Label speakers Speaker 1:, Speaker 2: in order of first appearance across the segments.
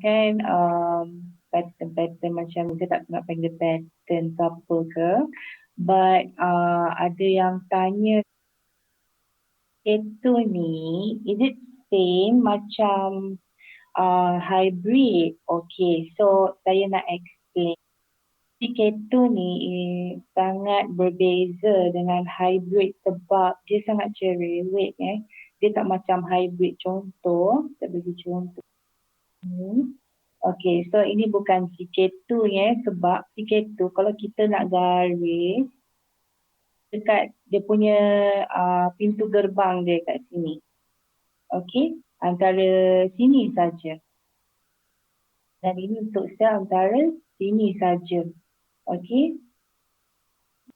Speaker 1: kan pattern macam kita tak nak panggil pattern ke apa ke, but ada yang tanya itu ni is it same macam hybrid. Okay, so saya nak explain. Keto ni sangat berbeza dengan hybrid sebab dia sangat cerewet. Dia tak macam hybrid. Contoh, kita bagi contoh. Okay, so ini bukan Keto sebab Keto kalau kita nak garis dekat dia punya pintu gerbang dia kat sini. Okay, antara sini saja. Dan ini untuk sel antara sini saja. Okay.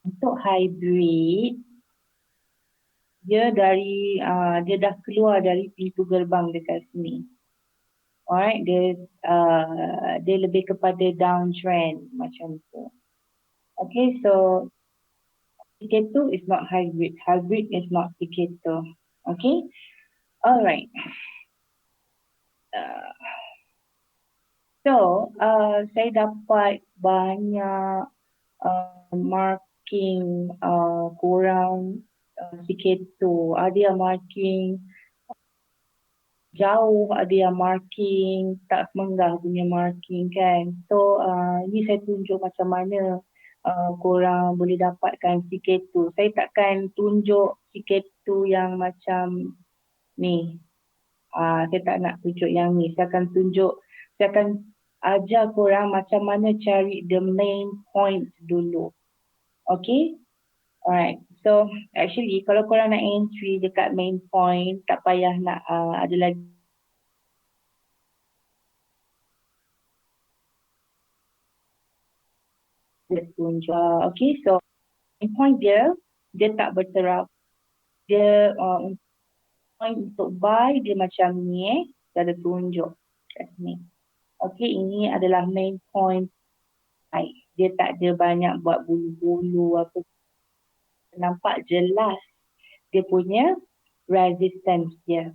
Speaker 1: Untuk hybrid, dia dah keluar dari pintu gerbang dekat sini. Alright, dia lebih kepada downtrend macam tu. Okay, so Keto is not hybrid. Hybrid is not Keto. Okay, alright. So, saya dapat banyak marking kurang Keto. Ada yang marking jauh, ada yang marking tak semenggah punya marking kan. So, ni saya tunjuk macam mana korang boleh dapatkan Keto. Saya takkan tunjuk Keto yang macam ni. Saya tak nak tunjuk yang ni. Saya akan ajar korang macam mana cari the main point dulu. Okay? Alright. So, actually kalau korang nak entry dekat main point, tak payah nak ada lagi tunjuk. Okay, so main point dia tak berterap. Dia point untuk buy dia macam ni Dia ada tunjuk kat sini. Okay, ini adalah main point. Dia tak ada banyak buat bulu-bulu apa. Nampak jelas dia punya resistance dia.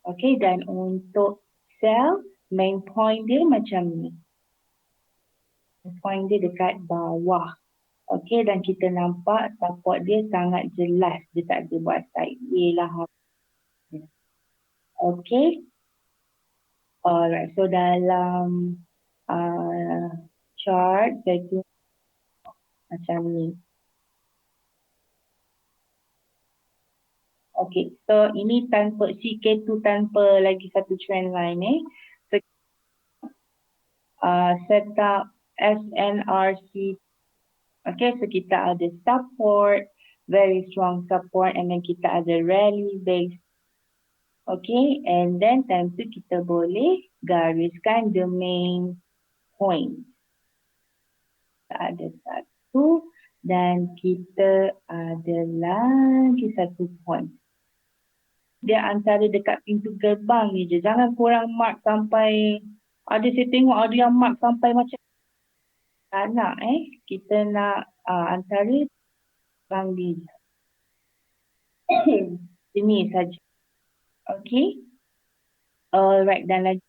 Speaker 1: Okay, dan untuk sell, main point dia macam ni. Point dia dekat bawah. Okay, dan kita nampak support dia sangat jelas. Dia tak ada buat sideways lah. Okay. Alright, so dalam chart saya tunjuk macam ni. Okay, so ini tanpa CK2 tanpa lagi satu trend line So, set up SNRC. Okay, so kita ada support, very strong support, and then kita ada rally base. Okay, and then time tu kita boleh gariskan the main point. Kita ada satu dan kita ada lagi satu point. Dia antara dekat pintu gerbang ni je. Jangan korang mark sampai, saya tengok ada yang mark sampai macam tak nak kita nak antara gerbang ni je. Ini saja. Okay. Alright, dan lagi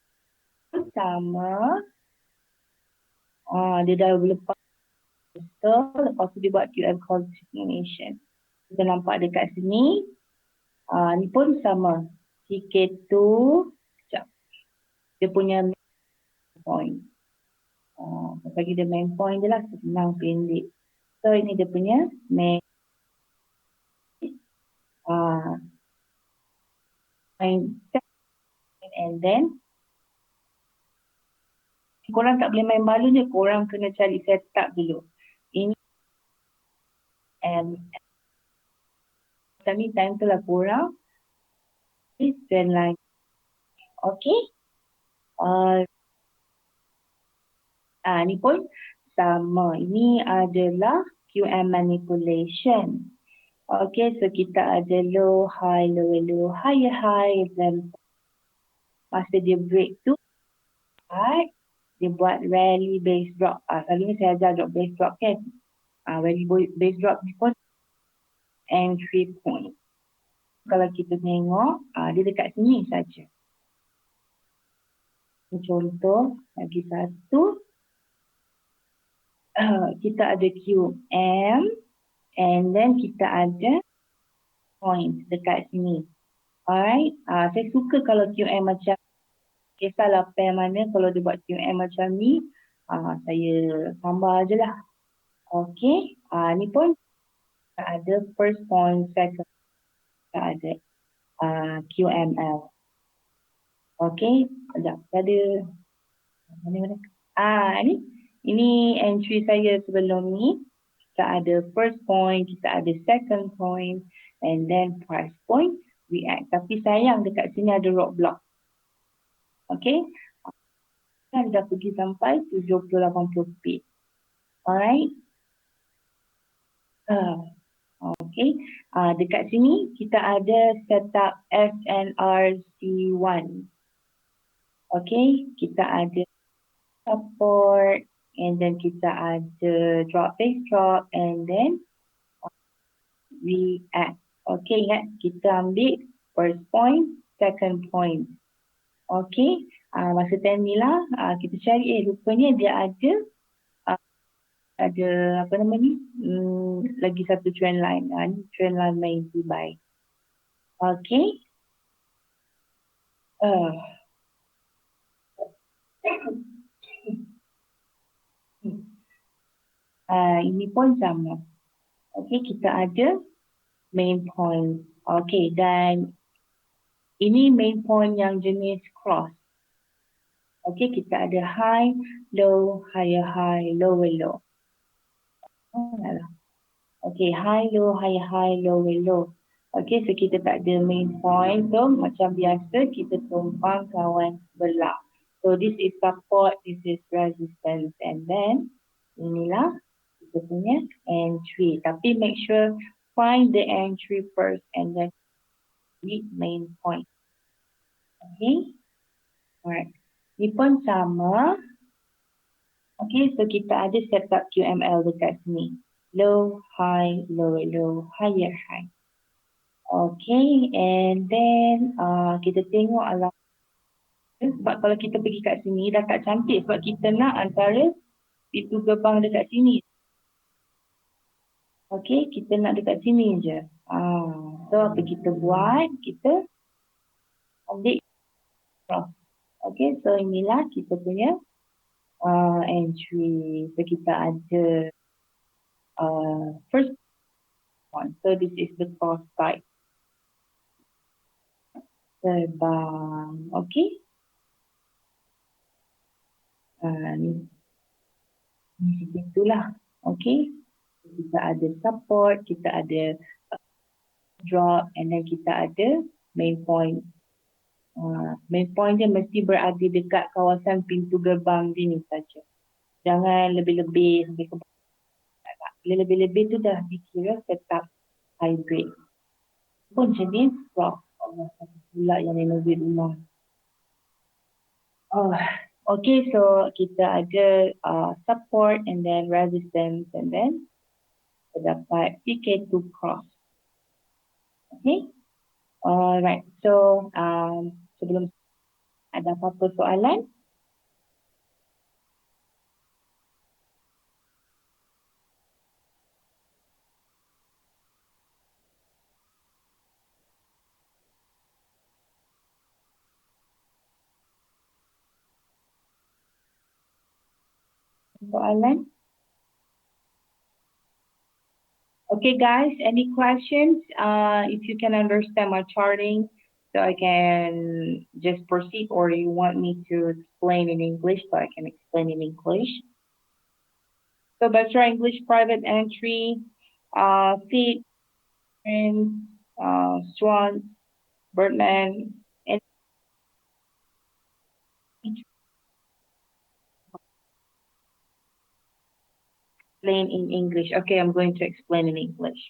Speaker 1: sama. Dia dah lepas. Lepas tu dia buat QM continuation. Kita nampak dekat sini. Ni pun sama. CK2. Sekejap. Dia punya main point. Bagi dia main point je lah. Senang pendek. So ini dia punya main. And then korang tak boleh main balon je, korang kena cari setup dulu. Ini and ni time tu lah korang trend line. Okay. Ni pun sama. Ini adalah QM manipulation. Okay, so kita ada low, high, low, higher, high, then masa dia break tu, dia buat rally base drop. Kali ni saya ajar drop base drop kan. Rally base drop ni pun entry point. Kalau kita tengok, dia dekat sini saja. Contoh lagi satu, kita ada QM and then kita ada point dekat sini. Alright, saya suka kalau QM macam, kisahlah pair mana, kalau dia buat QM macam ni, saya tambah je lah. Okay, ni pun kita ada first point, second, kita ada QML. Okay, sekejap, ada mana-mana. Ini entry saya sebelum ni. Kita ada first point, kita ada second point, and then price point, react. Tapi sayang dekat sini ada roadblock. Okay, kan dah pergi sampai 70-80 pip. Alright. Okay, dekat sini kita ada setup SNRC1. Okay, kita ada support, and then kita ada drop base drop, and then react. Okay, ingat kita ambil first point, second point. Okay, masa time ni lah kita cari, rupanya dia ada apa nama ni, lagi satu trend line, trend line main to buy. Okay, ini pun sama. Okay, kita ada main point. Okay, dan ini main point yang jenis cross. Okay, kita ada high, low, higher high, lower low. Okay, high, low, higher high, lower low. Okay, so kita tak ada main point. So, macam biasa, kita tumpang kawan sebelah. So, this is support, this is resistance. And then, inilah kita punya entry. Tapi make sure find the entry first and then read main point. Okay, alright. Ni pun sama. Okay, so kita ada setup QML dekat sini. Low, high, lower low, higher high. Okay, and then kita tengok alam. Sebab kalau kita pergi kat sini dah tak cantik, sebab kita nak antara pintu gerbang dekat sini. Okay, kita nak dekat sini je. So apa kita buat? Kita ambil cross. Okay, so inilah kita punya entry. So kita ada first one. So this is the cross side. Terbang. Okay. Ni itulah. Okay. Kita ada support, kita ada drop, and then kita ada main point. Main point dia mesti berada dekat kawasan pintu gerbang sini saja. Jangan lebih-lebih sampai ke bawah. Lebih-lebih tu dah dikira setup hybrid. Pun jenis drop. Allah, satu pula yang renovate rumah. Okay, so kita ada support and then resistance and then dapat PK2 cross. Okay. Alright. So sebelum ada apa-apa soalan? Soalan? Okay guys, any questions? If you can understand my charting, so I can just proceed, or you want me to explain in English, so I can explain in English. So ByStra English private entry, feet, Swan, Birdman, and explain in English. Okay, I'm going to explain in English.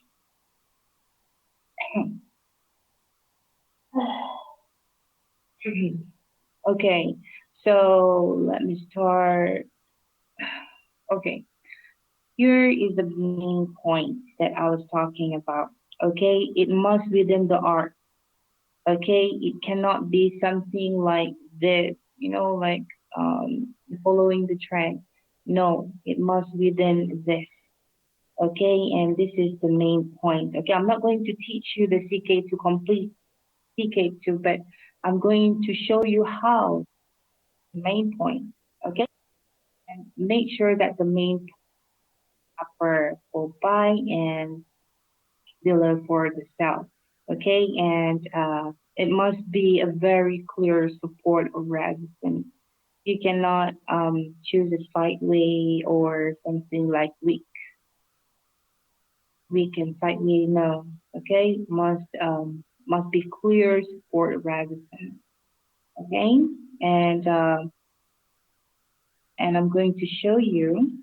Speaker 1: Okay, so let me start. Okay, here is the main point that I was talking about. Okay, it must be within the arc. Okay, it cannot be something like this like following the trend. No, it must within this. Okay, and this is the main point. Okay, I'm not going to teach you the CK2 complete CK2, but I'm going to show you how the main point. Okay, and make sure that the main upper for buy and below for the sell. Okay, and it must be a very clear support or resistance. You cannot choose a sideway or something like weak and sideway. No, okay, must be clear support or resistance. Okay, and uh, and I'm going to show you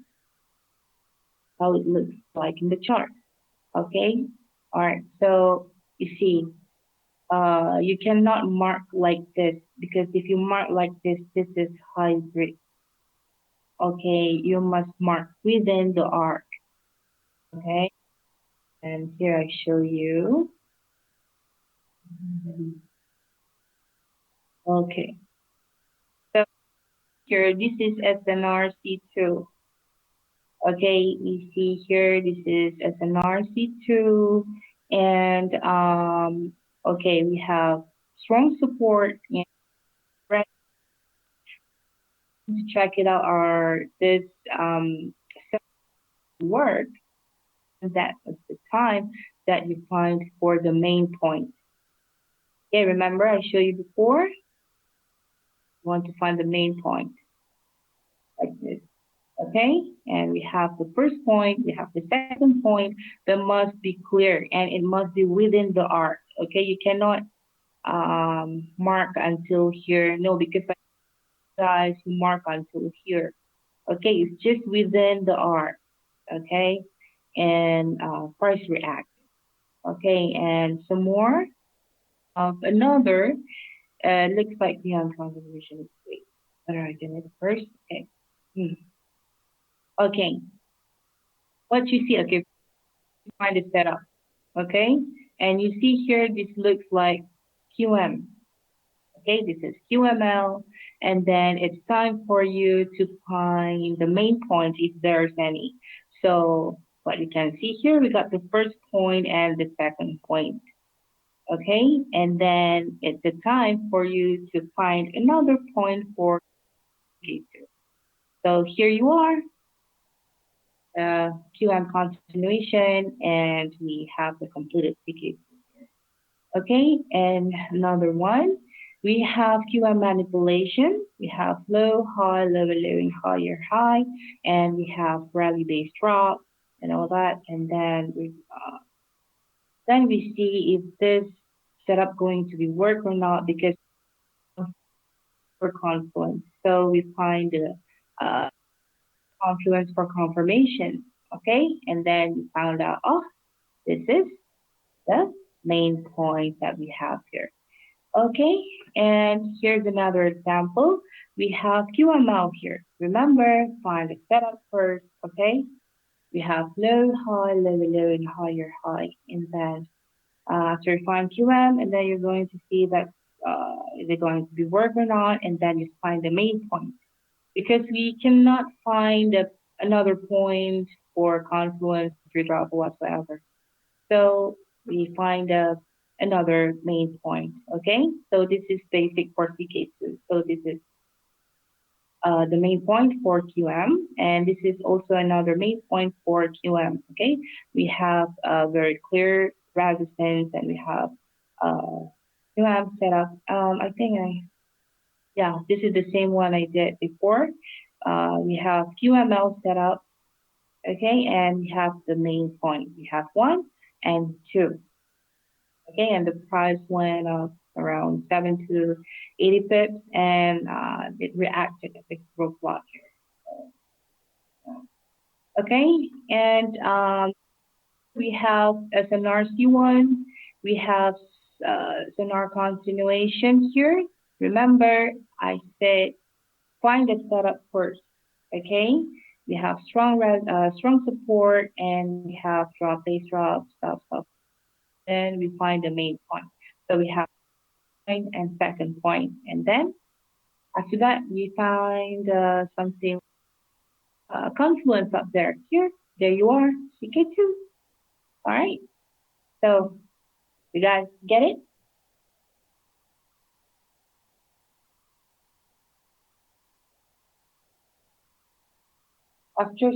Speaker 1: how it looks like in the chart. Okay, all right. So you see, you cannot mark like this because if you mark like this is hybrid. Okay, you must mark within the arc. Okay, and here I show you. Okay, so here this is SNRC2. Okay, you see here this is SNRC2, and okay, we have strong support and to check it out are this um work that was the time that you find for the main point. Okay, remember I showed you before? You want to find the main point like this. Okay, and we have the first point, we have the second point that must be clear and it must be within the arc. Okay, you cannot mark until here. No, because guys you mark until here. Okay, it's just within the arc. Okay, and price react. Okay, and some more of another. Looks like the confirmation is great. What are I doing first? Okay. Hmm. Okay. What you see? Okay, find the setup. Okay, and you see here this looks like QM. Okay, this is QML, and then it's time for you to find the main point if there's any. So what you can see here, we got the first point and the second point. Okay, and then it's the time for you to find another point for K2. So here you are, QM continuation, and we have the completed CK2. Okay, and another one, we have QM manipulation. We have low, high, lower, low, and higher, high, and we have rally based drop and all that. And then we see if this setup going to be work or not because for confluence. So we find the confluence for confirmation. Okay, and then we found out, oh, this is the main point that we have here. Okay, and here's another example. We have QML here. Remember, find the setup first, okay? We have low, high, low, low, and higher high. And then after you find QM, and then you're going to see that is it going to be work or not, and then you find the main point. Because we cannot find another point for confluence, free drop, whatsoever. So we find another main point. Okay, so this is basic for CK2. So this is the main point for QM, and this is also another main point for QM. Okay, we have a very clear resistance, and we have QM setup. I think yeah, this is the same one I did before. We have QML setup. Okay, and we have the main point. We have 1 and 2. Okay, and the price went up around 7 to 80 pips, and it reacted at the growth block here. Okay, and we have SNRC1, we have SNR continuation here. Remember, I said find the setup first. Okay, we have strong support, and we have drop, base drop, stuff. Then we find the main point. So we have point and second point, and then After that, you find something confluence up there. Here, there you are, CK2. All right. So you guys get it? After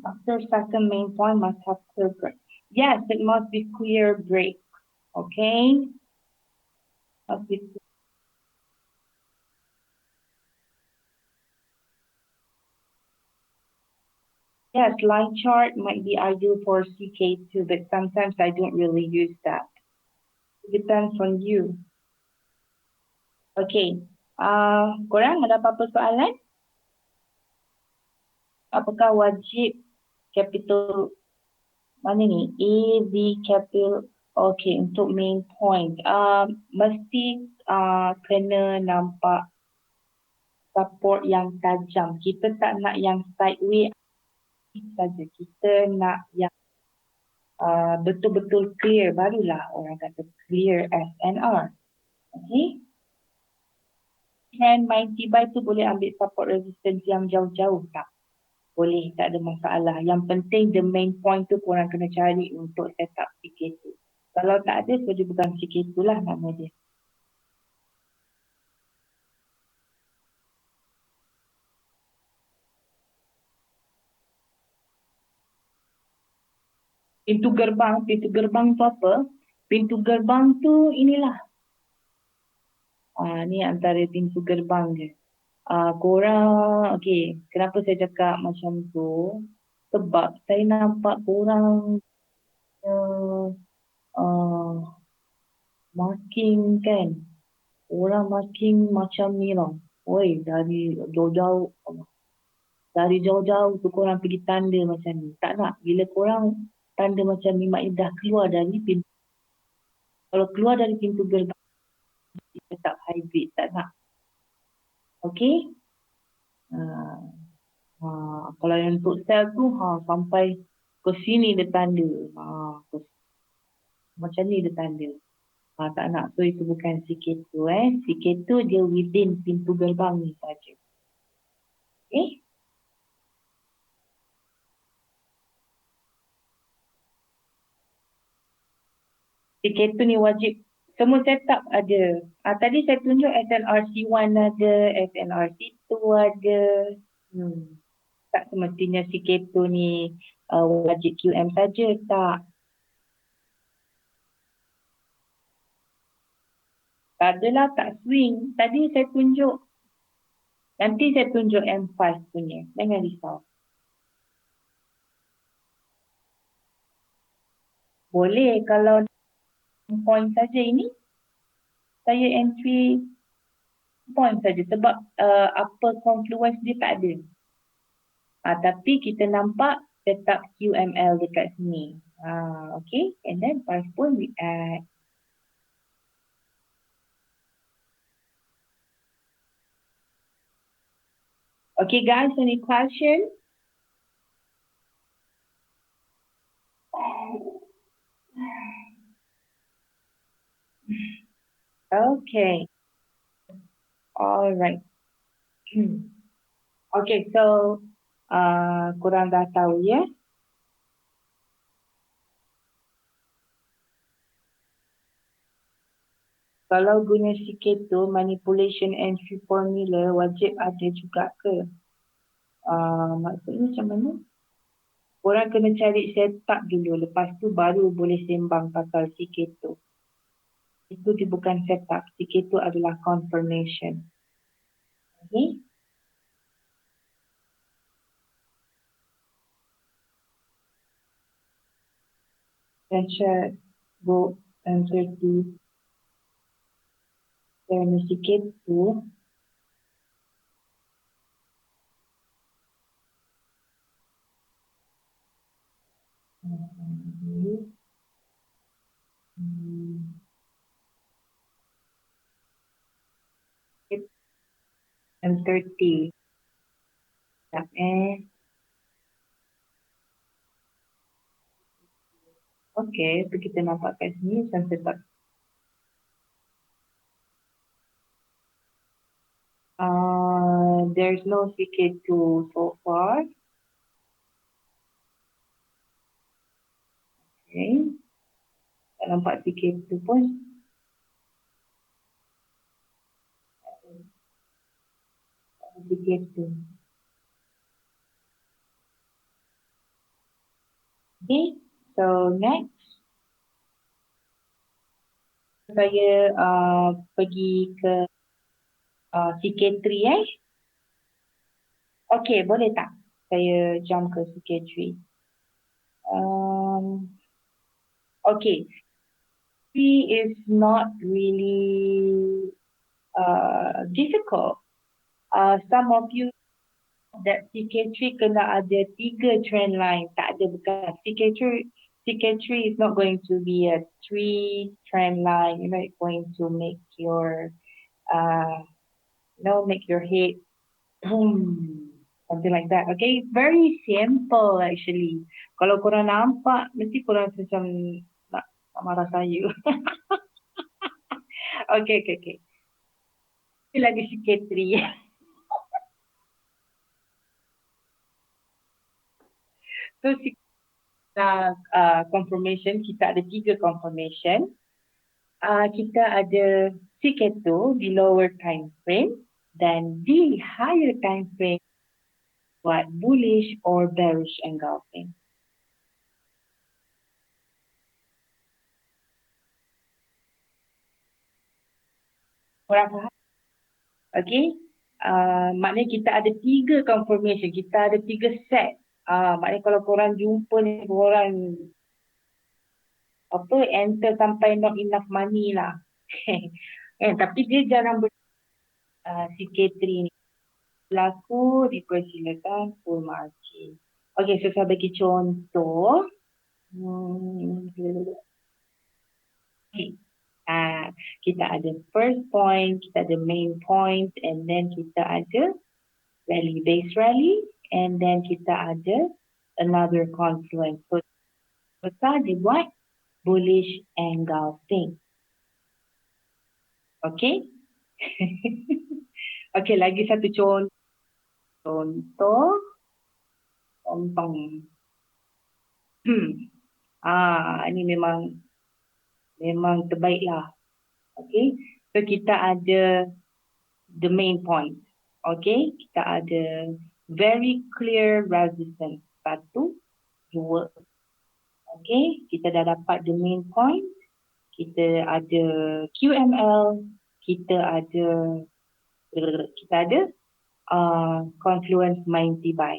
Speaker 1: after second main point must have clear break. Yes, it must be clear break. Okay. Must be yes, line chart might be ideal for CK2, but sometimes I don't really use that. It depends on you. Okay. Korang ada apa-apa soalan? Apakah wajib capital mana ni? A, V, capital. Okay, untuk main point. Mesti kena nampak support yang tajam. Kita tak nak yang sideways saja. Kita nak yang betul-betul clear. Barulah orang kata clear SNR. Okay. Trend main tiba tu boleh ambil support resistance yang jauh-jauh tak? Boleh, tak ada masalah. Yang penting the main point tu korang kena cari untuk set up CK2. Kalau tak ada, so dia bukan CK2 lah nama dia. Pintu gerbang tu apa? Pintu gerbang tu inilah. Ni antara pintu gerbang dia. Korang, okay, kenapa saya cakap macam tu? Sebab saya nampak korang uh, marking kan. Orang marking macam ni lah. Oi, dari jauh-jauh tu korang pergi tanda macam ni. Tak nak. Bila korang tanda macam ni, maknanya dah keluar dari pintu. Kalau keluar dari pintu gerbang, tetap hybrid. Tak nak. Okay? Kalau yang untuk sel tu, sampai ke sini dia tanda. Macam ni dia tanda. Tak nak. So, itu bukan CK2 CK2 dia within pintu gerbang ni saja. Okay? CK2 ni wajib. Semua setup ada. Tadi saya tunjuk SNRC1 ada, SNRC2 ada. Tak semestinya CK2 ni wajib QM saja. Tak. Tak adalah tak swing. Tadi saya tunjuk. Nanti saya tunjuk M5 punya. Jangan risau. Boleh kalau point saja ini. Saya entry point saja. Sebab apa confluence dia tak ada. Tapi kita nampak tetap QML dekat sini. Okay. And then price pun we add. Okay guys, any question? Okay. All right. Okay, so korang dah tahu ya. Kalau guna sikit tu, manipulation entry formula wajib ada juga ke? Maksudnya macam mana? Korang kena cari setup dulu. Lepas tu baru boleh sembang pasal sikit tu. Itu dia bukan setup. Sikit tu adalah confirmation. Okay? Pressure, go, and 30. Dan sikit tu. And 30. Sekejap Okay, so kita nampak kat sini macam sebab there's no CK2 so far. Okay. Tak nampak CK2 pun. CK2. Okay. So next. Saya pergi ke CK3 eh. Okay, boleh tak? Saya jump ke CK3. Okay. C is not really difficult. Some of you that CK3 kena ada 3 trend line. Tak ada bukan. CK3 is not going to be a 3 trend line. You know, it's going to make your make your head boom, something like that. Okay, very simple actually. Kalau korang nampak, mesti korang macam nak marah saya. Okay. Ini lagi CK3. So, confirmation, kita ada 3 confirmation. Kita ada CK2 di lower time frame dan di higher time frame buat bullish or bearish engulfing. Korang faham? Okay. Maknanya kita ada 3 confirmation. Kita ada 3 set. Maknanya kalau korang jumpa ni, korang enter sampai not enough money lah. Tapi dia jangan CK3 ni. Berlaku, dipersilakan full margin. Okay, so saya bagi contoh. Okay. Kita ada first point, kita ada main point, and then kita ada rally, base rally, and then kita ada another confluence. So, besar dia buat bullish engulfing. Okay? Okay, lagi satu contoh. Contoh. Ini memang terbaik lah. Okay, so kita ada the main point. Okay, kita ada very clear resistance. 1, 2. Okay, kita dah dapat the main point. Kita ada QML. Kita ada confluence 90 buy.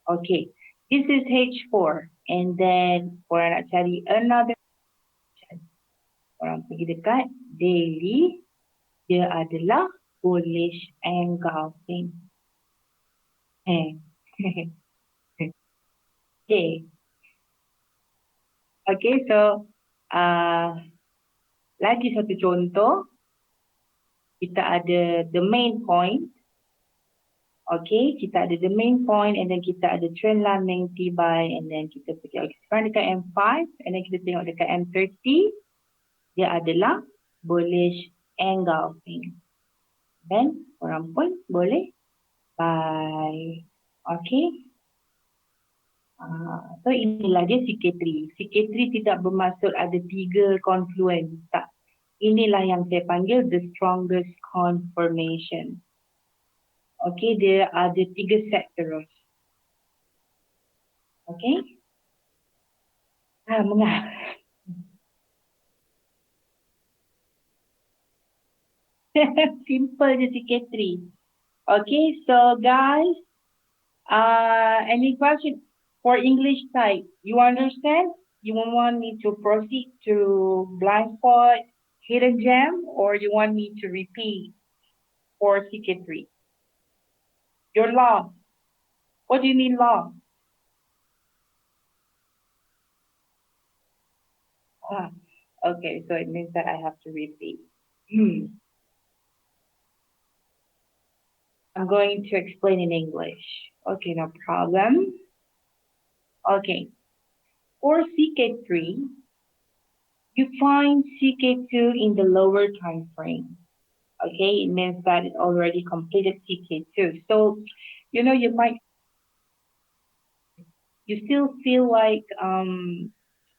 Speaker 1: Okay, this is H4. And then korang nak cari another. Orang pergi dekat daily, dia adalah bullish engulfing. Okay, so lagi satu contoh. Kita ada the main point. Okay, kita ada the main point and then kita ada trend line 90 buy and then kita pergi sekarang dekat M5 and then kita tengok dekat M30. Dia adalah bullish engulfing. Dan orang pun boleh buy. Okay. So inilah dia CK3. CK3 tidak bermaksud ada 3 confluence. Tak. Inilah yang saya panggil the strongest confirmation. Okay, dia ada 3 set terus. Okay. Mengah. Simple je CK3. Okay, so guys, any question for English type? You understand? You want me to proceed to Blindspot, Hidden Gem, or you want me to repeat for CK3? You're lost. What do you mean lost? Okay, so it means that I have to repeat. I'm going to explain in English. Okay, no problem. Okay, for CK3, you find CK2 in the lower time frame. Okay, it means that it already completed CK2. So, you might, you still feel like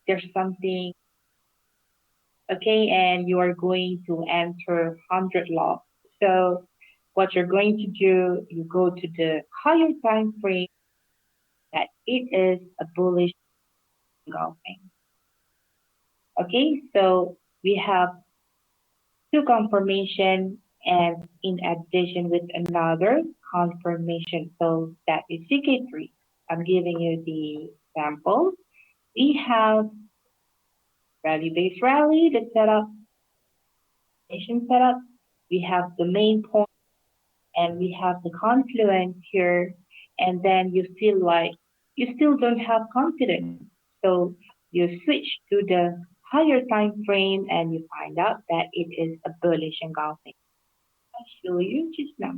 Speaker 1: there's something, okay, and you are going to enter 100 lots. So, what you're going to do, you go to the higher time frame that it is a bullish engulfing. Okay, so we have two confirmation and in addition with another confirmation. So that is CK3. I'm giving you the example. We have value-based rally, the setup, nation setup. We have the main point and we have the confluence here. And then you feel like you still don't have confidence. So you switch to the higher time frame and you find out that it is a bullish engulfing. I'll show you just now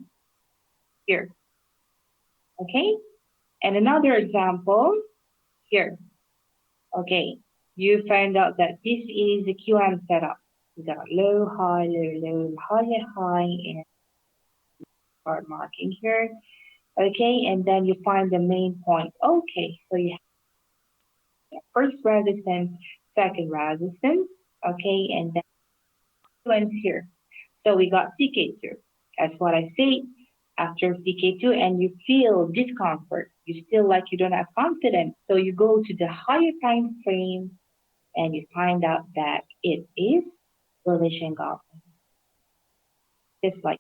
Speaker 1: here. Okay. And another example here. Okay. You find out that this is a QM setup. We got low, high, low, low, higher, high, and start marking here. Okay. And then you find the main point. Okay. So you have first resistance, second resistance. Okay. And then influence here. So we got CK2. That's what I say after CK2 and you feel discomfort. You feel like you don't have confidence. So you go to the higher time frame and you find out that it is bullish engulfing. Just like,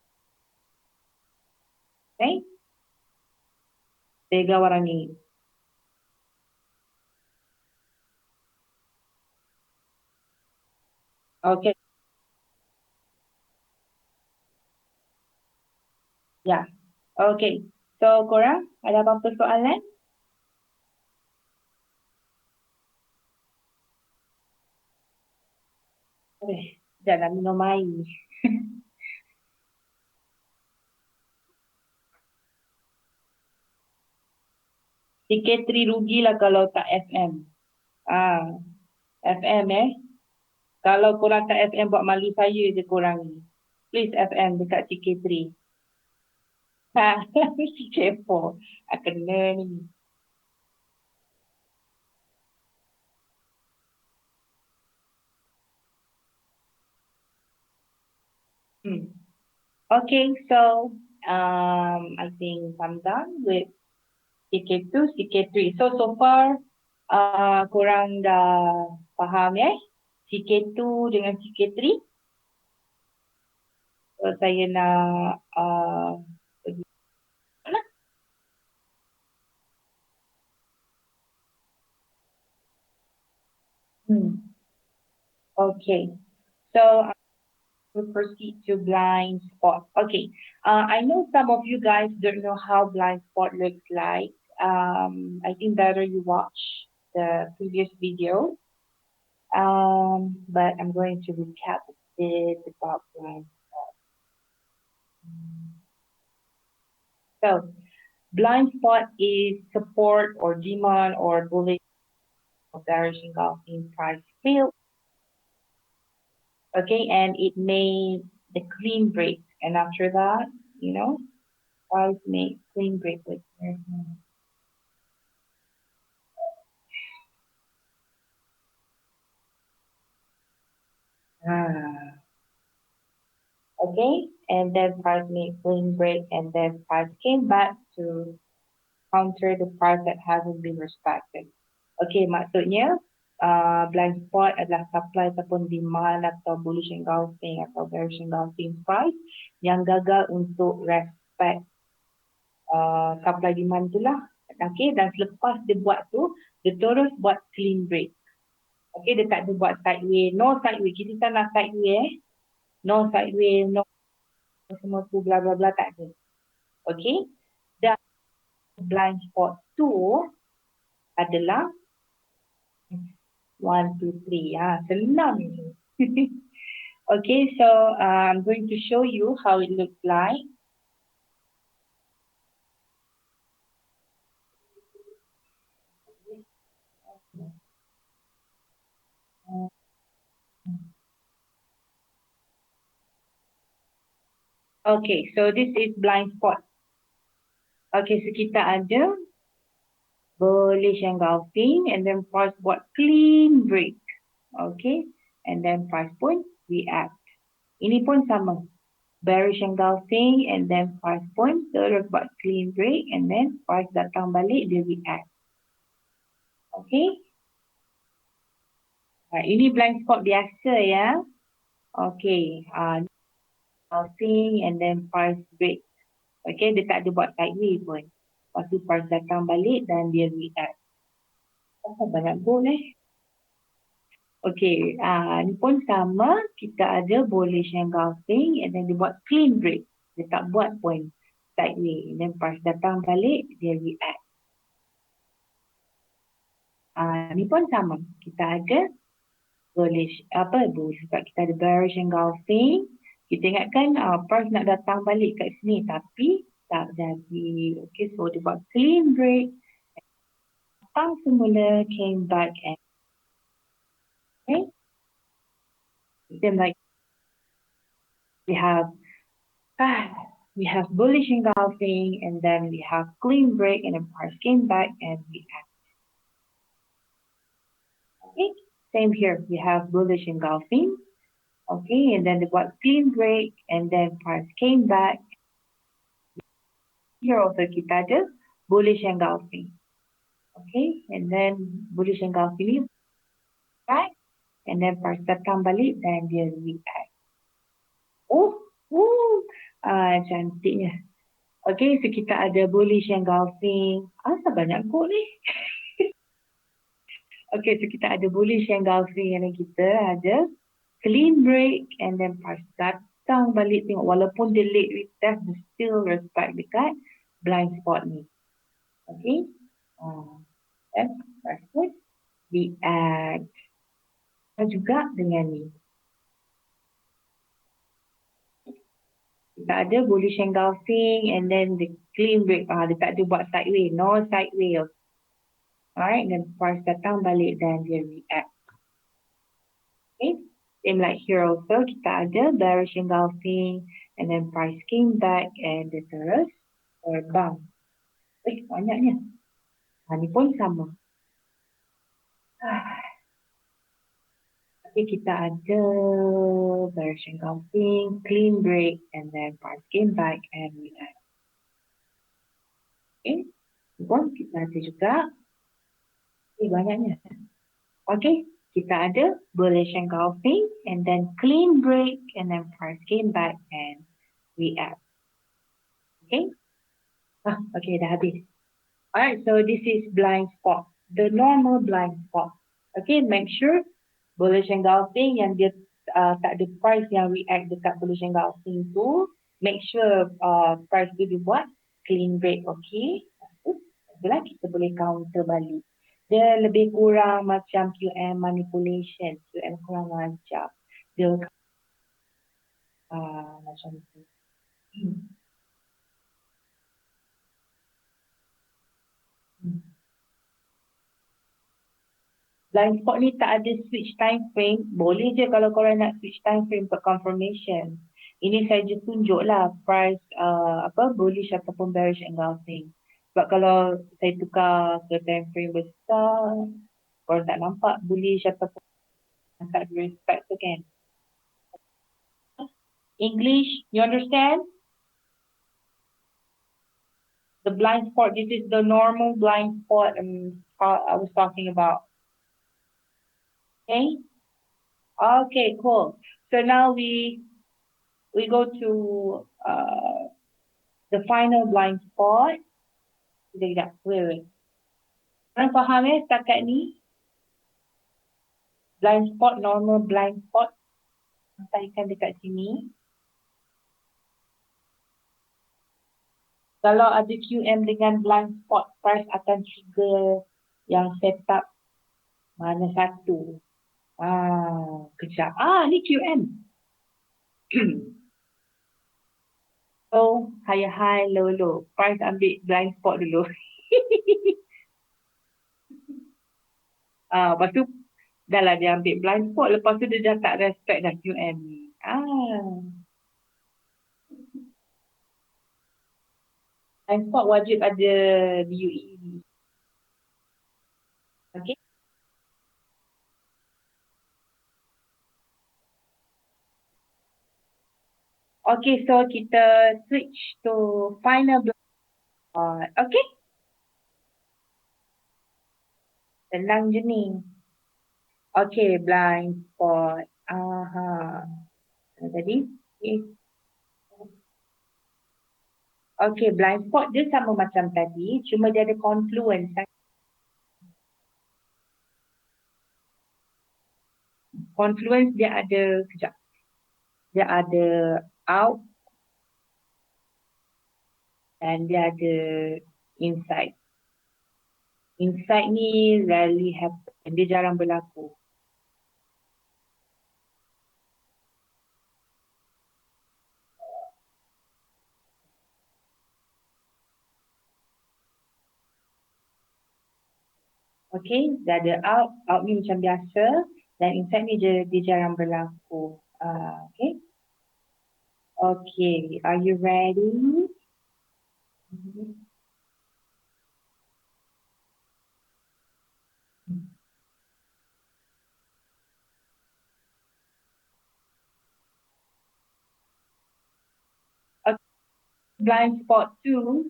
Speaker 1: okay? They got what I mean. Okay, yeah. Okay. So, Cora, ada apa-apa soalan? Eh, jangan minum air. Sikit rugilah kalau tak FM. Ah, FM eh. Kalau korang tak FM buat malu saya je korang ni. Please FM dekat CK3. Ha, CK4. Kena ni. Hmm. Okay, so I think I'm done with CK2, CK3. So far, korang dah faham ya? CK2 dengan CK3. So saya nak pergi mana? Hmm. Okay, so we proceed to blind spot. Okay, I know some of you guys don't know how blind spot looks like. I think better you watch the previous video. But I'm going to recap a bit about blind. So, blind spot is support or demand or bullish or bearish engulfing price field. Okay, and it made the clean break, and after that, price made clean break with. Ah, okay, and then price made clean break, and then price came back to counter the price that hasn't been respected. Okay, maksudnya blind spot adalah supply ataupun demand atau bullish engulfing atau bearish engulfing price yang gagal untuk respect supply demand itulah. Okay, dan selepas dia buat tu, dia terus buat clean break. Okay, dia tak ada buat sideway. No sideway. Kita tak nak sideway No sideway, no semua tu bla bla bla tak ada. Okay. Dan blind spot tu adalah 1, 2, 3. Senang ni. Okay, so I'm going to show you how it looks like. Okay, so this is blind spot. Okay, so kita ada bullish engulfing and then price buat clean break. Okay, and then price pun react. Ini pun sama. Bearish engulfing and then price pun terus buat clean break and then price datang balik dia react. Okay. Ini blind spot biasa ya. Okay. Engulfing and then price break. Okay, dia tak ada buat sideways pun. Lepas tu price datang balik dan dia react. Oh, banyak gold Okay, ni pun sama. Kita ada bullish engulfing and then dia buat clean break. Dia tak buat pun sideways. And then price datang balik, dia react. Ni pun sama. Kita ada bullish, sebab kita ada bearish engulfing. Kita ingatkan price nak datang balik kat sini tapi tak jadi. Okay, so dia buat clean break. Datang semula, came back and okay. Then like we have bullish engulfing and then we have clean break and then price came back and we have okay. Same here. We have bullish engulfing. Okay, and then they got clean break and then price came back. Here also kita ada bullish engulfing. Okay, and then bullish engulfing back and then price datang balik dan dia react. Cantiknya. Okay, so kita ada bullish engulfing. Asal banyak gold ni? Okay, so kita ada bullish engulfing and then kita ada clean break and then price datang balik. Tengok walaupun dia late retest, dia still respect dekat blind spot ni. Okay. Dan price pun react. Juga dengan ni. Kita ada bullish engulfing and then the clean break. Dia tak ada buat sideways. No sideways. Alright, then price datang balik dan dia react. Okay, same like here also, kita ada bearish engulfing and then price came back and dia terus terbang. Banyaknya. Ni pun sama. Okay, kita ada bearish engulfing, clean break and then price came back and react. Okay, ni pun kita ada juga. Banyaknya. Okay, kita ada bullish engulfing and then clean break and then price came back and react. Okay. Okay, dah habis. Alright, so this is blind spot. The normal blind spot. Okay, make sure bullish engulfing yang dia tak ada price yang react dekat bullish engulfing tu. Make sure price tu dibuat clean break. Okay. Itulah kita boleh counter balik. Dia lebih kurang macam QM manipulation. QM kurang lancar. Dia macam tu. Blind spot ni tak ada switch time frame. Boleh je kalau korang nak switch time frame untuk confirmation. Ini saya je tunjuk lah price bullish ataupun bearish engulfing. Sebab kalau saya tukar ke time frame besar, korang tak nampak bullish ataupun tak respect tu kan. English, you understand? The blind spot, this is the normal blind spot I was talking about. Okay? Okay, cool. So now we go to the final blind spot. Sekejap, wait. Korang faham setakat ni? Blind spot, normal blind spot. Sampaikan dekat sini. Kalau ada QM dengan blind spot, price akan trigger yang setup mana satu. Kejap. Ni QM. So, high, low. Price ambil blind spot dulu. Lepas tu, dah lah dia ambil blind spot. Lepas tu dia dah tak respect dah QM ni. Transport wajib ada BUE. Okay. Okay, so kita switch to final block. Okay, tenang je ni. Okay, blind spot. Aha. Tadi. Okay. Okay, blind spot dia sama macam tadi. Cuma dia ada confluence. Confluence dia ada, kejap. Dia ada out dan dia ada inside. Inside ni rarely happen. Dia jarang berlaku. Okay, dah ada out. Out ni macam biasa. Dan inside ni dia jarang berlaku. Okay. Okay, are you ready? Okay, blind spot 2.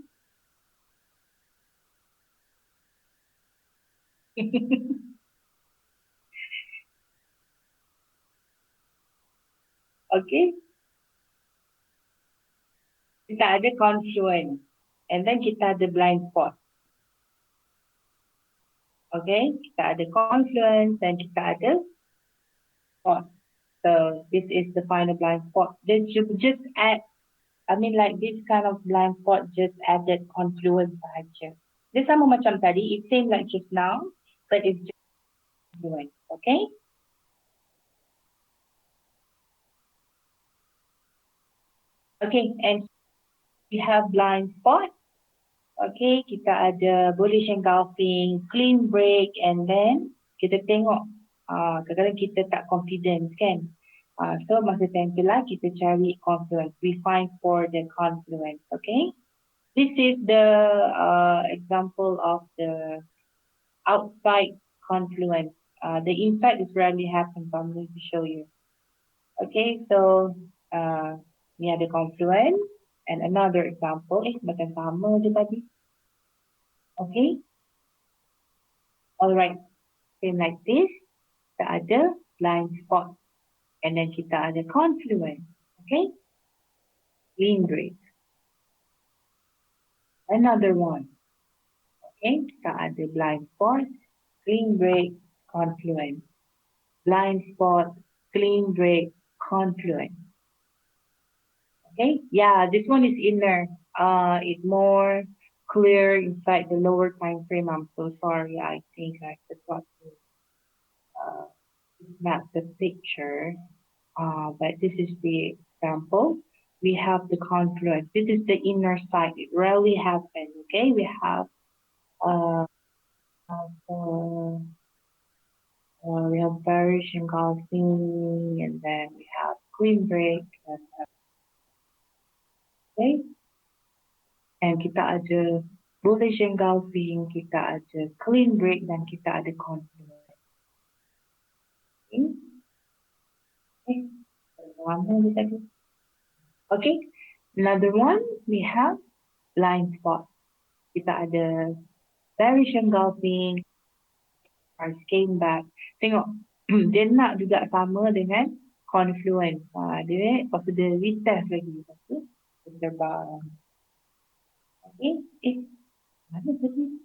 Speaker 1: Okay, kita ada confluence. And then kita ada blind spot. Okay, kita ada confluence dan kita ada spot. So this is the final blind spot. Then you just add, I mean like this kind of blind spot just added confluence sahaja. Dia sama macam tadi, it same like just now, but it's just confluence. Okay? Okay, and we have blind spot. Okay, kita ada bullish engulfing, clean break, and then kita tengok kadang-kadang kita tak confident kan. So masa time tu lah kita cari confluence. We find for the confluence, okay? This is the example of the outside confluence. The inside is rarely happens, so I'm going to show you. Okay, so ni ada confluence. And another example, macam sama je tadi. Okay. Alright. Same like this. Kita ada blind spot. And then kita ada confluence. Okay. Clean break. Another one. Okay. Kita ada blind spot, clean break, confluence. Blind spot, clean break, confluence. Okay. Yeah, this one is inner. It's more clear inside the lower time frame. I'm so sorry. I think I forgot to snap the picture. But this is the example. We have the confluence. This is the inner side. It rarely happens. Okay, we have uh, we have bearish engulfing, and then we have clean break. Okay, and kita ada bullish engulfing, kita ada clean break, dan kita ada confluence. Okay, okay. Another one, we have blind spot. Kita ada bearish engulfing, price came back. Tengok, dia nak juga sama dengan confluence. Dia, lepas tu dia retest lagi. Lepas tu, dia terbang. Okay, mana tadi?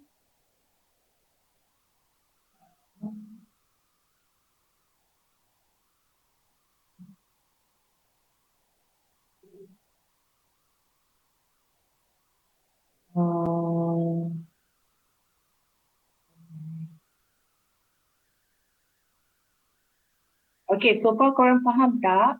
Speaker 1: Okay, so far korang faham tak?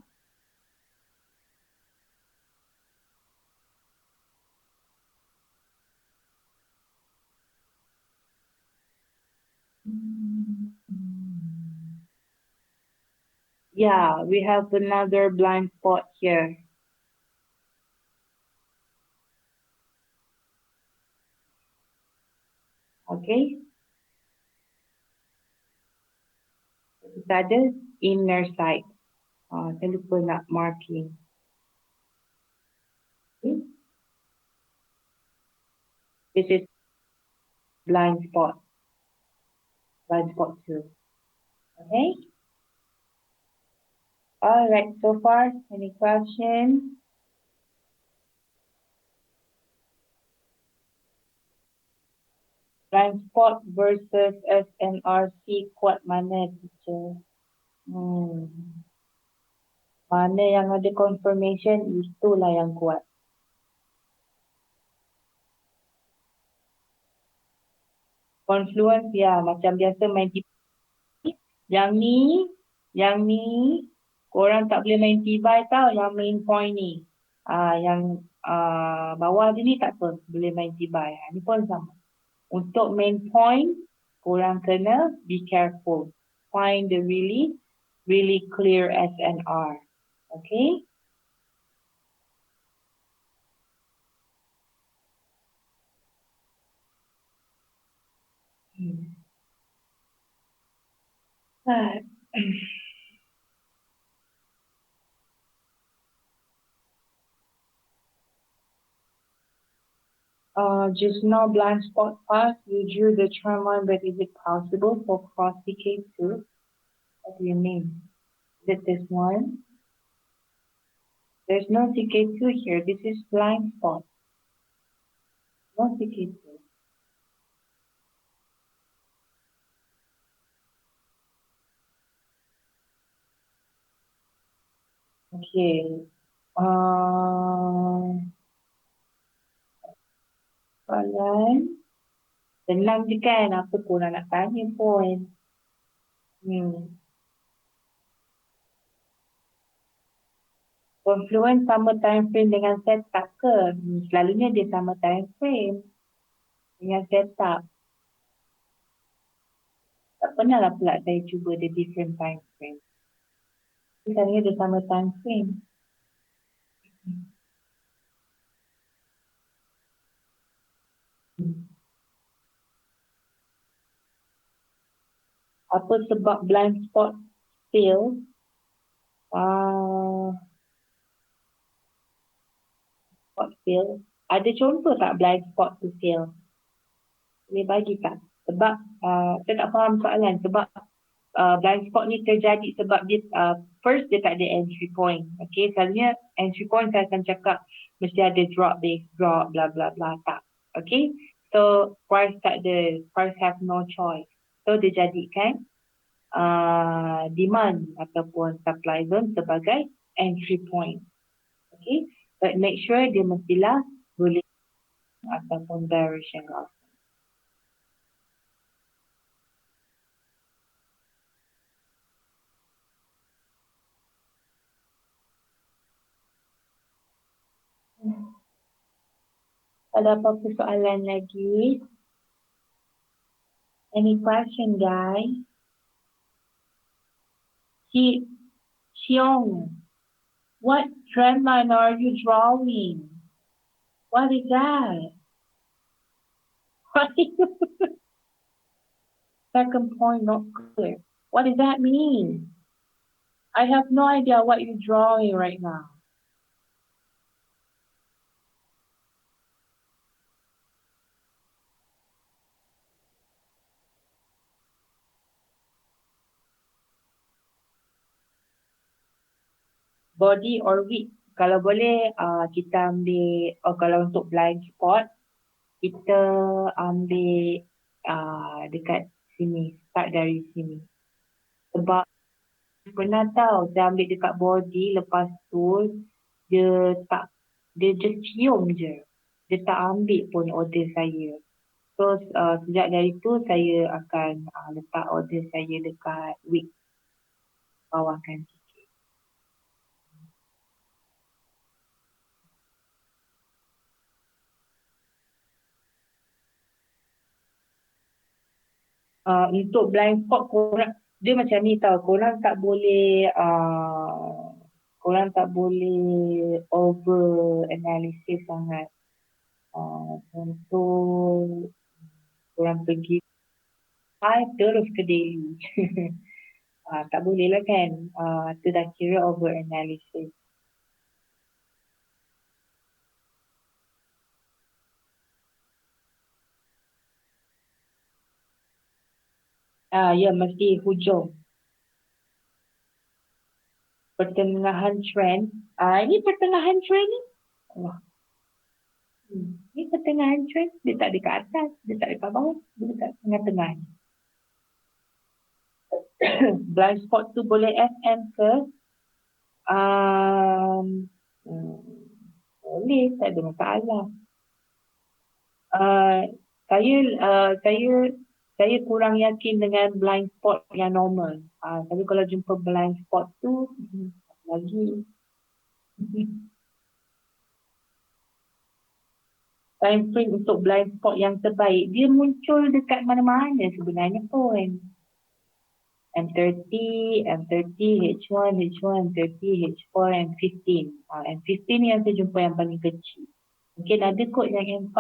Speaker 1: Yeah, we have another blind spot here. Okay, kita ada inner side. Saya lupa nak marking. Okay. This is blind spot, blind spot 2. Okay. All right. So far, any questions? Blind spot versus SNRC kuat mana, teacher? Mana yang ada confirmation, itulah yang kuat. Confluence, ya, macam biasa main tiba. Yang ni, korang tak boleh main tiba tau, yang main point ni. Yang bawah je ni tak apa, boleh main tiba. Ni pun sama. Untuk main point, korang kena be careful. Find the really clear SNR. Okay? Just now blind spot pass, you drew the trend line, but is it possible for cross decay too? What do you mean? Is it this one? There's no CK2 here. This is blind spot. No CK2. Okay. Soalan. Senang je kan? Apa korang nak tanya pun. Confluence sama time frame dengan setup ke? Selalunya dia sama time frame dengan setup. Tak pernah lah pula saya cuba the different time frame. Selalunya dia sama time frame. Apa sebab blind spot fail? Spot fail. Ada contoh tak blind spot to fail? Boleh bagi tak? Sebab saya tak faham soalan. Sebab blind spot ni terjadi sebab dia first dia tak ada entry point. Okay, selalunya entry point saya akan cakap mesti ada drop base drop bla bla bla, tak. Okay, so price tak ada, price have no choice. So dia jadikan demand ataupun supply zone sebagai entry point. Okay, but make sure dia mestilah boleh ataupun direction loss. Ada apa-apa soalan lagi? Any question, guys? Xiong, what trend line are you drawing? What is that? Second point not clear. What does that mean? I have no idea what you're drawing right now. Body or wick? Kalau boleh, kita ambil, kalau untuk blind spot, kita ambil dekat sini, start dari sini. Sebab pernah tahu, saya ambil dekat body, lepas tu, dia just cium je. Dia tak ambil pun order saya. So, sejak dari tu, saya akan letak order saya dekat wick, bawahkan sikit. Untuk blind spot korang, dia macam ni tau, korang tak boleh over analysis sangat. Contoh orang pergi terus ke daily. Tak boleh lah kan. Tu dah kira over analysis. Ya, mesti hujung. Pertengahan trend. Ini pertengahan trend ni. Wah, ini pertengahan trend. Dia tak dekat atas. Dia tak dekat bawah. Dia dekat tengah-tengah. Blind spot tu boleh FM ke? Um, hmm, boleh, tak ada masalah. Uh, saya saya kurang yakin dengan blind spot yang normal. Tapi kalau jumpa blind spot tu lagi time frame untuk blind spot yang terbaik dia muncul dekat mana-mana sebenarnya pun. M30, M30, H1, H1, M30, H4, M15. M15 ni yang saya jumpa yang paling kecil. Mungkin ada kot yang M5.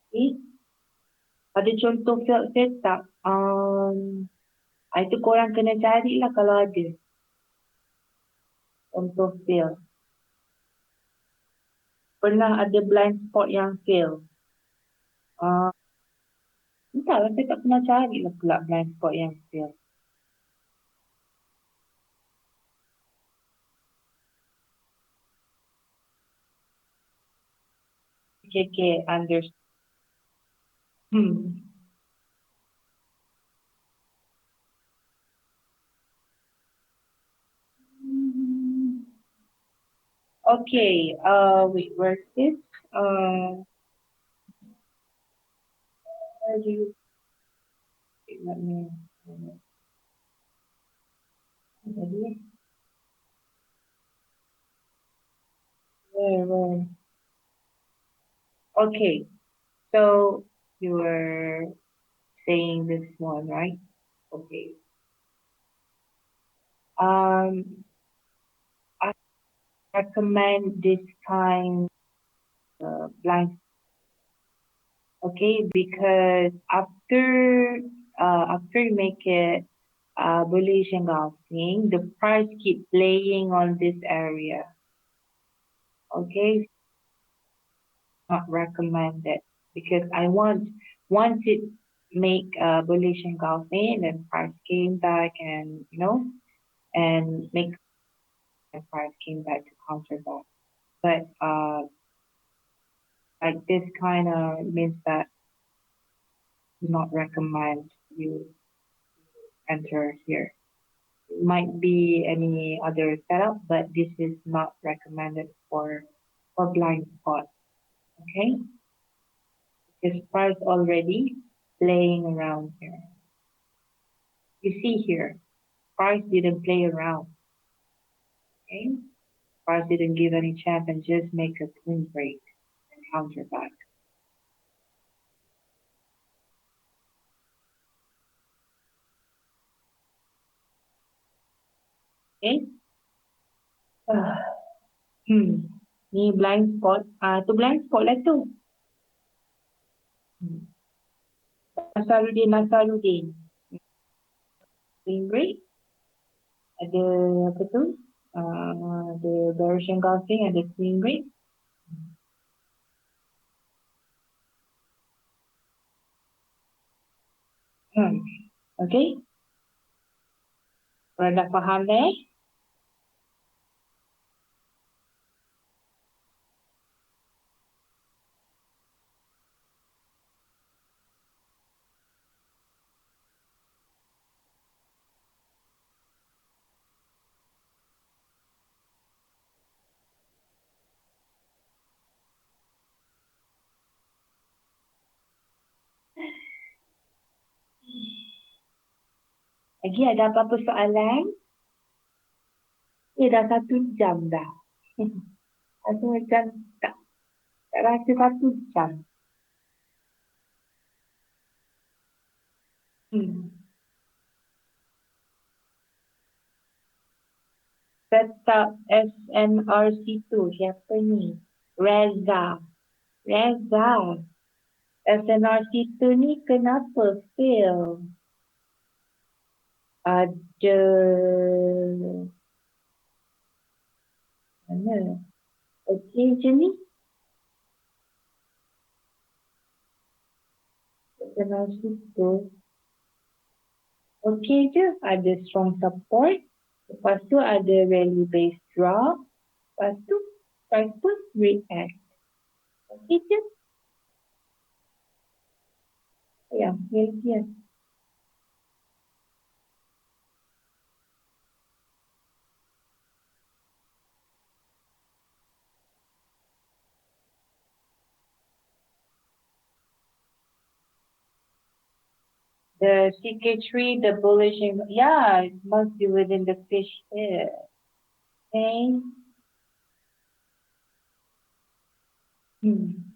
Speaker 1: Okay. Ada contoh field setup. Itu korang kena carilah kalau ada contoh field. Pernah ada blind spot yang fail. Entahlah, saya tak pernah cari lah pula blind spot yang fail. Okay, okay, understand. Hmm. Okay, wait, where's this? Where do you, let me, where? Okay, so you were saying this one, right? Okay. I recommend this kind of blind, okay, because after you make it bullish engulfing, the price keep playing on this area. Okay, not recommended because I want once it make bullish engulfing, then price came back and and make the price came back to counter that. But like this kind of means that not recommend you enter here. It might be any other setup, but this is not recommended for blind spot. Okay, this price already playing around here. You see here, price didn't play around. Okay, price didn't give any chance and just make a clean break and counter back. Okay. Ni blind spot. Tu blind spot lah tu. Nasaruddin. Clean break. Ada apa tu? Ada bearish engulfing, ada clean break. Okay. Kalau dah faham dah lagi ada apa-apa soalan? Dah 1 jam dah. Rasa macam tak rasa 1 jam. Setup SNRC tu siapa ni? Reza. Reza, SNRC tu ni kenapa fail? Ada mana? Okey je ni. SNRC tu okey je. Ada strong support. Lepas tu ada rally base drop. Lepas tu price pun react. Okey je. Ya, ya. The CK3, the bullish, yeah, it must be within the fish here. Okay. Hmm.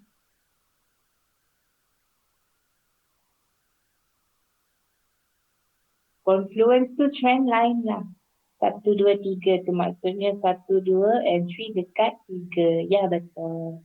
Speaker 1: Confluence tu trend line lah. Satu, dua, tiga tu maksudnya satu, dua, entry dekat tiga. Ya, betul.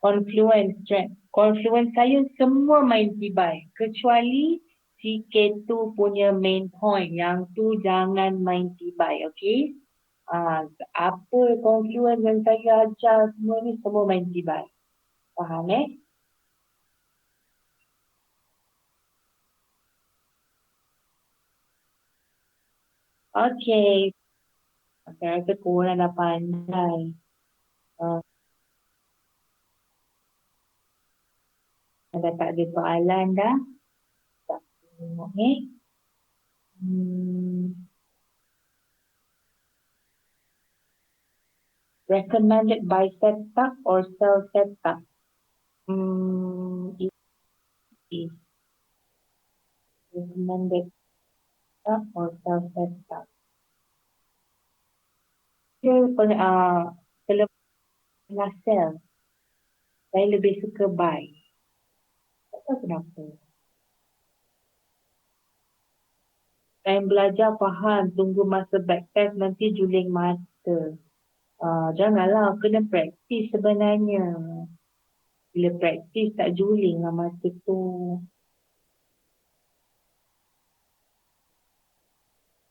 Speaker 1: Confluence trend. Confluence saya semua main tibai. Kecuali CK2 punya main point. Yang tu jangan main tibai, okay? Apa confluence yang saya ajar semua ni semua main tibai. Faham eh? Okay. Saya rasa korang dah pandai. Uh, dah tak ada soalan dah. Tak tengok eh. Hmm, recommended buy setup or sell setup? It is recommended setup or sell setup. Dia kalau nak sell, saya lebih suka buy. Tak tahu kenapa. Saya belajar faham, tunggu masa backtest nanti juling mata. Janganlah, kena praktis sebenarnya. Bila praktis tak juling lah masa tu.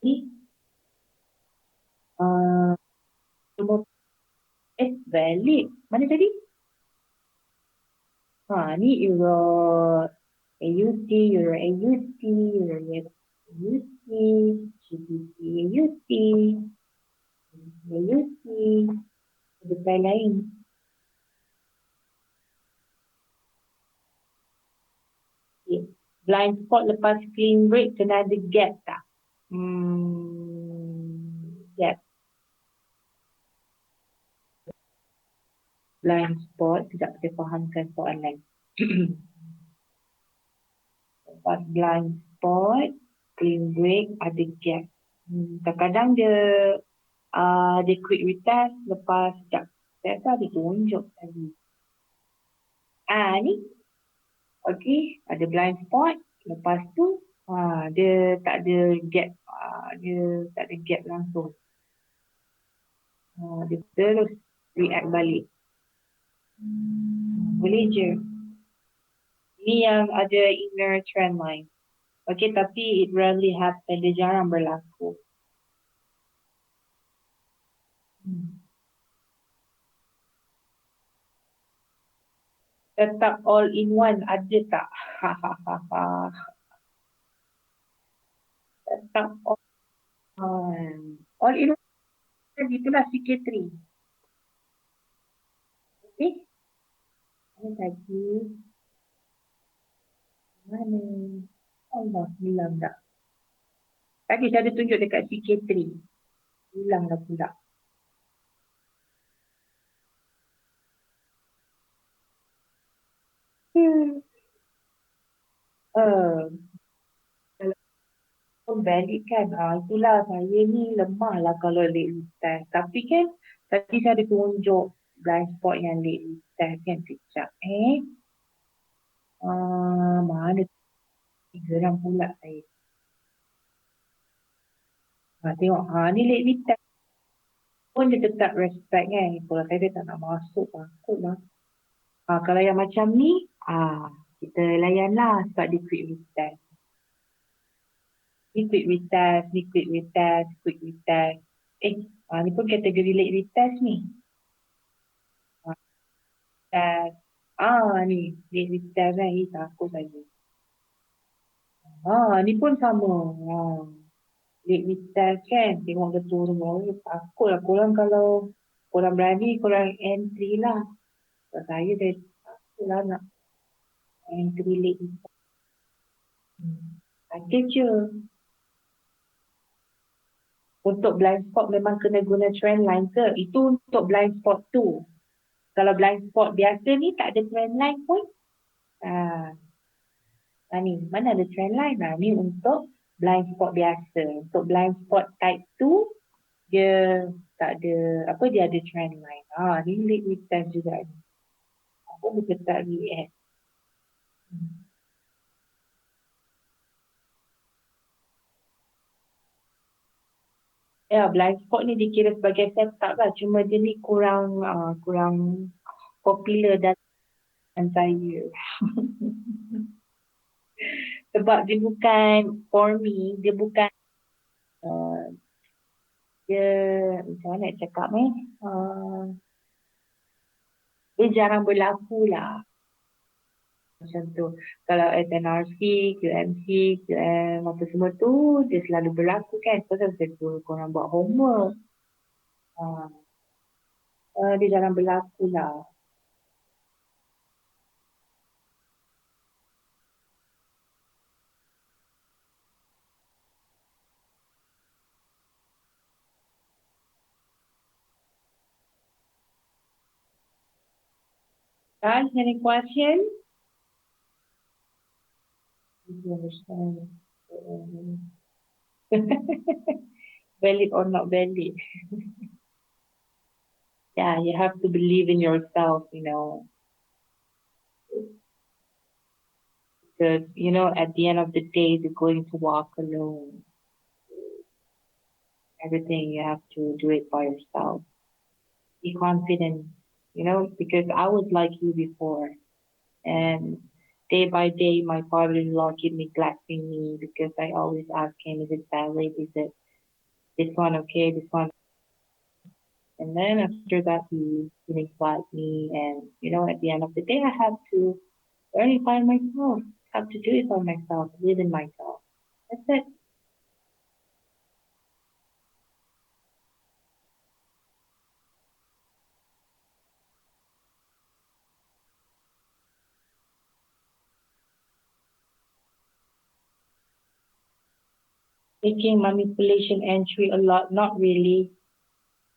Speaker 1: Ni, uh, semua valid. Mana tadi? Ni euro AUD, euro AUD, euro AUD, GBP AUD, AUD, ada file lain. Okay. Blind spot lepas clean break kena ada gap tak? Gap. Blind spot, tidak saya fahamkan soalan. Lepas blind spot, clean break, ada gap. Kadang-kadang dia quick retest lepas sekejap. Saya rasa ada tunjuk tadi. Ni. Okay, ada blind spot. Lepas tu, dia tak ada gap. Dia tak ada gap langsung. Dia terus react balik. Boleh je. Ini yang ada inner trend line. Okay, tapi it rarely happen. Dia jarang berlaku. Tetap all in one ada tak? Tetap all in one. Itulah CK3. Okay. Ini tadi. Mana? Allah, hilang tak? Tadi saya ada tunjuk dekat CK3. Hilang dah pula. Uh, kalau valid kan, itulah saya ni lemah lah kalau late retest. Tapi kan, tadi saya ada tunjuk blind spot yang late retest kan sekejap. Mana 3 orang pula saya. Tengok, ni late retest pun dia tetap respect kan. Kalau saya dia tak nak masuk, takut lah. Kalau yang macam ni, kita layan lah sebab dia quick retest. Ni quick retest, ni quick retest, quick retest. Eh, ni pun kategori late retest ni. Ah, Test. Ni late retest kan. Takut saya. Ni pun sama. Late retest kan. Tengok betul semua. Takut lah. Korang kalau korang berani, korang entry lah. Sebab saya dah takut lah nak entry late retest. Ada je. Untuk blind spot memang kena guna trend line ke? Itu untuk blind spot tu. Kalau blind spot biasa ni tak ada trend line pun. Ah, ni mana ada trend line? Ni untuk blind spot biasa. Untuk blind spot type tu dia tak ada apa dia ada trend line. Ni late retest juga ni. Apa dia tak react. Ya, blind spot ni dikira sebagai setup lah. Cuma dia ni kurang popular dan saya. Sebab dia bukan for me, dia bukan uh, dia macam mana nak cakap ni? Dia jarang berlaku lah macam tu. Kalau SNRC, QMC, QM apa semua tu dia selalu berlaku kan. Pasal saya suruh korang buat homework. Uh, dia jarang berlaku lah. Guys, any question? You understand? Valid or not valid? Yeah, you have to believe in yourself, because, at the end of the day, you're going to walk alone. Everything you have to do it by yourself. Be confident, because I was like you before. And day by day, my father-in-law keep neglecting me because I always ask him, is it valid? Is it this one okay? This one. And then after that, he neglect me. And, at the end of the day, I have to learn it by myself. Have to do it by myself, live in myself. That's it. Taking manipulation entry a lot, not really.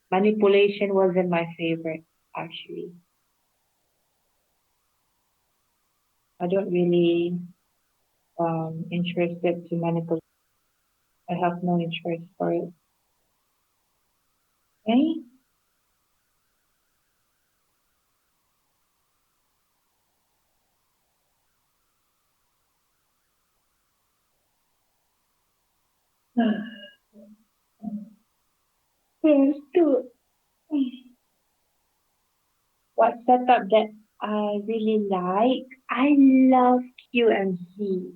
Speaker 1: Manipulation wasn't my favorite, actually. I don't really interested to manipulate. I have no interest for it. Okay? Yes, too. What setup that I really like? I love QMC.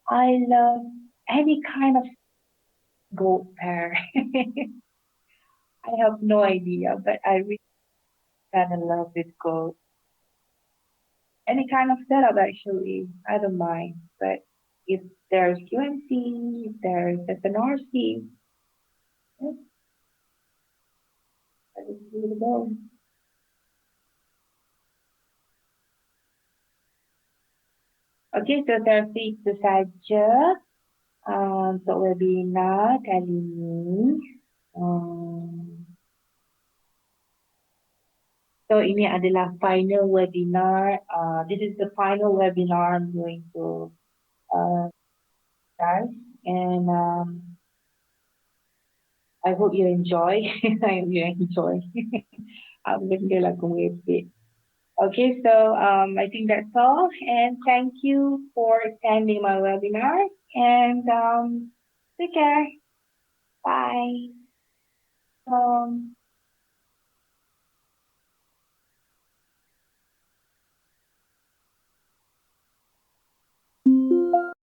Speaker 1: I love any kind of gold pair. I have no idea, but I really kind of love this gold. Any kind of setup, actually. I don't mind. But if there's QMC, if there's SNRC, yes, I just give it a go. Okay, so versi itu saja untuk webinar kali ini. Um, so ini adalah final webinar. This is the final webinar I'm going to guys, and I hope you enjoy. I hope you enjoy. Benda lah kung Okay, so I think that's all, and thank you for attending my webinar, and take care. Bye. welcome.